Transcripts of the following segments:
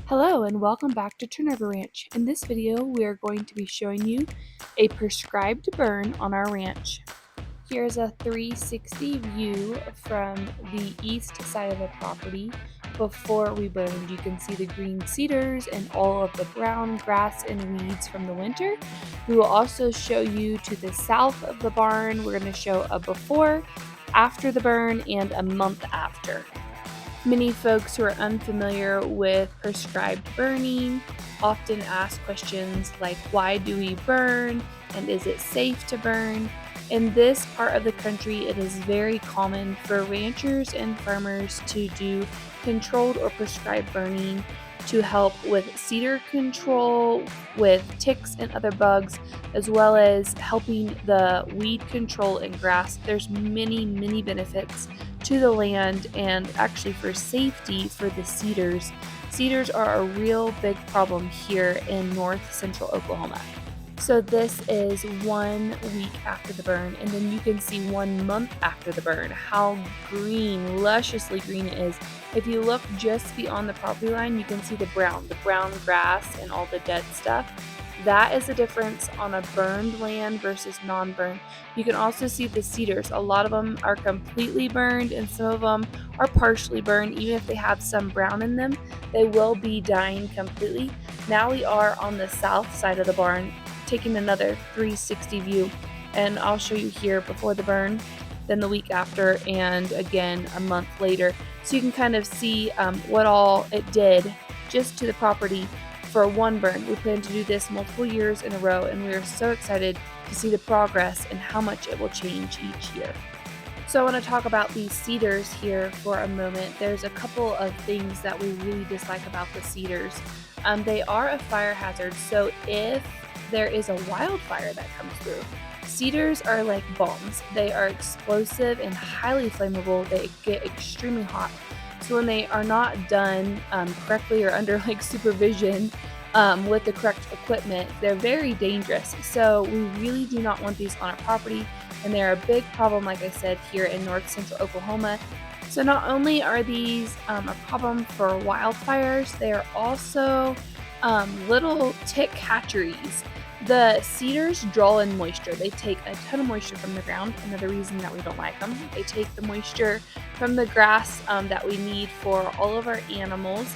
Hello and welcome back to Turnover Ranch. In this video, we are going to be showing you a prescribed burn on our ranch. Here's a 360 view from the east side of the property before we burned. You can see the green cedars and all of the brown grass and weeds from the winter. We will also show you to the south of the barn. We're going to show a before, after the burn, and a month after. Many folks who are unfamiliar with prescribed burning often ask questions like, why do we burn and is it safe to burn? In this part of the country, it is very common for ranchers and farmers to do controlled or prescribed burning to help with cedar control, with ticks and other bugs, as well as helping the weed control and grass. There's many benefits to the land and actually for safety for the cedars. Cedars are a real big problem here in north central Oklahoma. So this is 1 week after the burn, and then you can see 1 month after the burn how green, lusciously green it is. If you look just beyond the property line, you can see the brown grass and all the dead stuff. That is the difference on a burned land versus non-burned. You can also see the cedars. A lot of them are completely burned and some of them are partially burned. Even if they have some brown in them, they will be dying completely. Now we are on the south side of the barn, taking another 360 view, and I'll show you here before the burn, then the week after, and again a month later, so you can kind of see what all it did just to the property for 1 burn. We plan to do this multiple years in a row, and we are so excited to see the progress and how much it will change each year. So I want to talk about these cedars here for a moment. There's a couple of things that we really dislike about the cedars. They are a fire hazard, so if there is a wildfire that comes through, cedars are like bombs. They are explosive and highly flammable. They get extremely hot. So when they are not done correctly or under supervision with the correct equipment, they're very dangerous. So we really do not want these on our property, and they're a big problem, like I said, here in north central Oklahoma. So not only are these a problem for wildfires, they are also little tick hatcheries. The cedars draw in moisture. They take a ton of moisture from the ground. Another reason that we don't like them. They take the moisture from the grass that we need for all of our animals.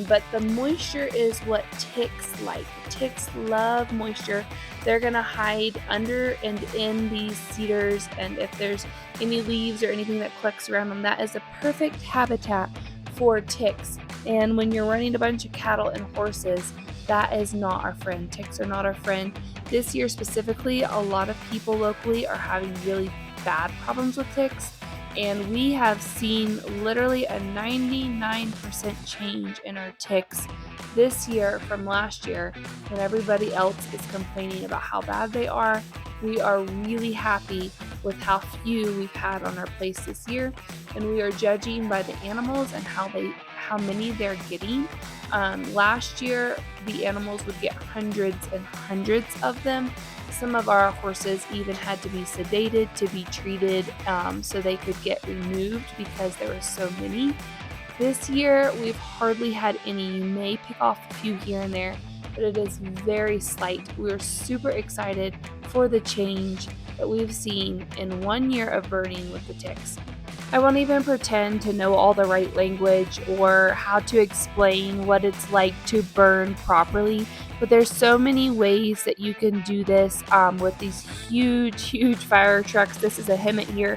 But the moisture is what ticks like. Ticks love moisture. They're going to hide under and in these cedars, and if there's any leaves or anything that collects around them, that is a perfect habitat for ticks. And when you're running a bunch of cattle and horses, that is not our friend. Ticks are not our friend. This year specifically, a lot of people locally are having really bad problems with ticks, and we have seen literally a 99% change in our ticks this year from last year when everybody else is complaining about how bad they are. We are really happy with how few we've had on our place this year, and we are judging by the animals and how many they're getting. Last year, the animals would get hundreds and hundreds of them. Some of our horses even had to be sedated to be treated so they could get removed because there were so many. This year, we've hardly had any. You may pick off a few here and there, but it is very slight. We're super excited for the change that we've seen in 1 year of burning with the ticks. I won't even pretend to know all the right language or how to explain what it's like to burn properly, but there's so many ways that you can do this with these huge fire trucks. This is a Hemet here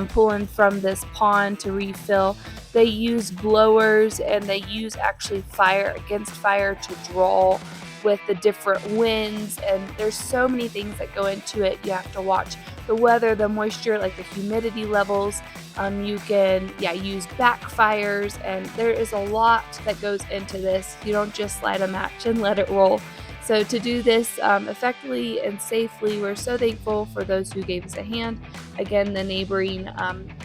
pulling from this pond to refill. They use blowers and they use actually fire against fire to draw with the different winds, and there's so many things that go into it. You have to watch the weather, the moisture, like the humidity levels. You can use backfires, and there is a lot that goes into this. You don't just light a match and let it roll. So to do this effectively and safely, we're so thankful for those who gave us a hand. Again, the neighboring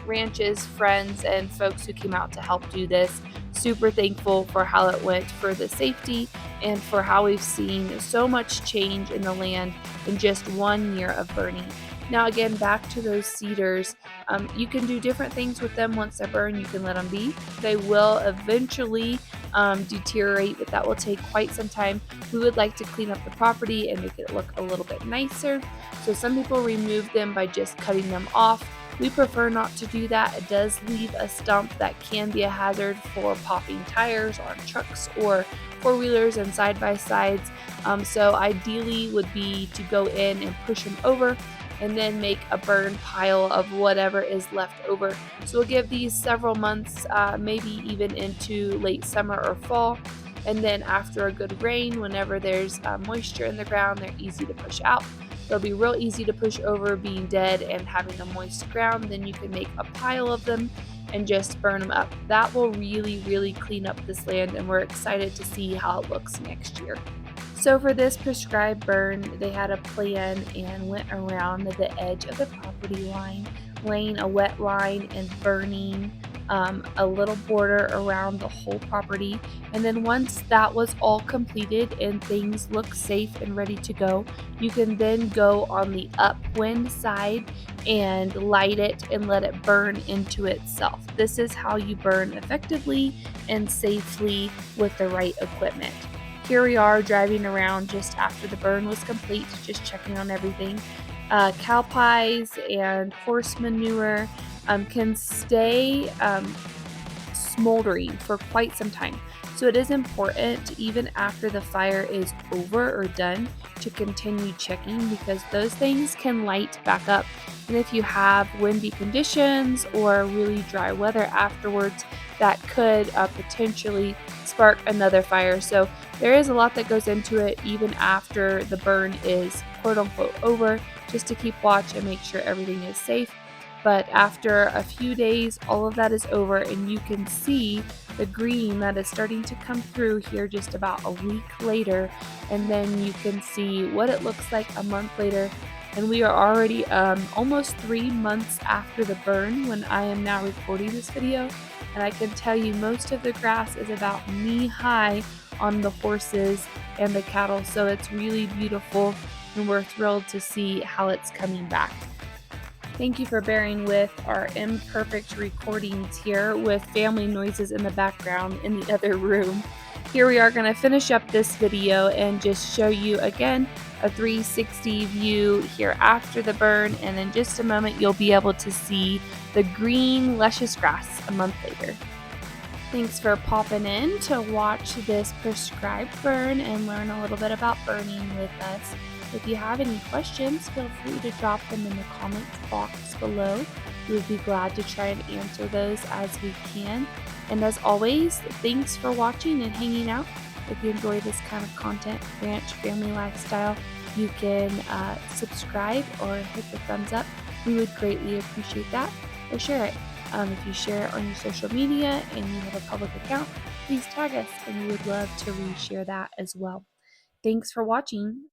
ranches, friends, and folks who came out to help do this. Super thankful for how it went, for the safety, and for how we've seen so much change in the land in just 1 year of burning. Now again, back to those cedars, you can do different things with them once they're burned. You can let them be. They will eventually deteriorate, but that will take quite some time. We would like to clean up the property and make it look a little bit nicer. So some people remove them by just cutting them off. We prefer not to do that. It does leave a stump that can be a hazard for popping tires on trucks or four-wheelers and side-by-sides. So ideally would be to go in and push them over and then make a burn pile of whatever is left over. So we'll give these several months, maybe even into late summer or fall. And then after a good rain, whenever there's moisture in the ground, they're easy to push out. They'll be real easy to push over being dead and having a moist ground. Then you can make a pile of them and just burn them up. That will really, really clean up this land, and we're excited to see how it looks next year. So for this prescribed burn, they had a plan and went around the edge of the property line, laying a wet line and burning a little border around the whole property. And then once that was all completed and things look safe and ready to go, you can then go on the upwind side and light it and let it burn into itself. This is how you burn effectively and safely with the right equipment. Here we are driving around just after the burn was complete, just checking on everything. Cow pies and horse manure can stay smoldering for quite some time. So it is important, even after the fire is over or done, to continue checking, because those things can light back up. And if you have windy conditions or really dry weather afterwards, that could potentially spark another fire. So there is a lot that goes into it even after the burn is quote unquote over, just to keep watch and make sure everything is safe. But after a few days, all of that is over, and you can see the green that is starting to come through here just about a week later. And then you can see what it looks like a month later. And we are already almost 3 months after the burn when I am now recording this video. And I can tell you most of the grass is about knee-high on the horses and the cattle. So it's really beautiful, and we're thrilled to see how it's coming back. Thank you for bearing with our imperfect recordings here with family noises in the background in the other room. Here we are going to finish up this video and just show you again a 360 view here after the burn, and in just a moment you'll be able to see the green luscious grass a month later. Thanks for popping in to watch this prescribed burn and learn a little bit about burning with us. If you have any questions, feel free to drop them in the comments box below. We would be glad to try and answer those as we can. And as always, thanks for watching and hanging out. If you enjoy this kind of content, ranch family lifestyle, you can subscribe or hit the thumbs up. We would greatly appreciate that, or share it. If you share it on your social media and you have a public account, please tag us, and we would love to reshare that as well. Thanks for watching.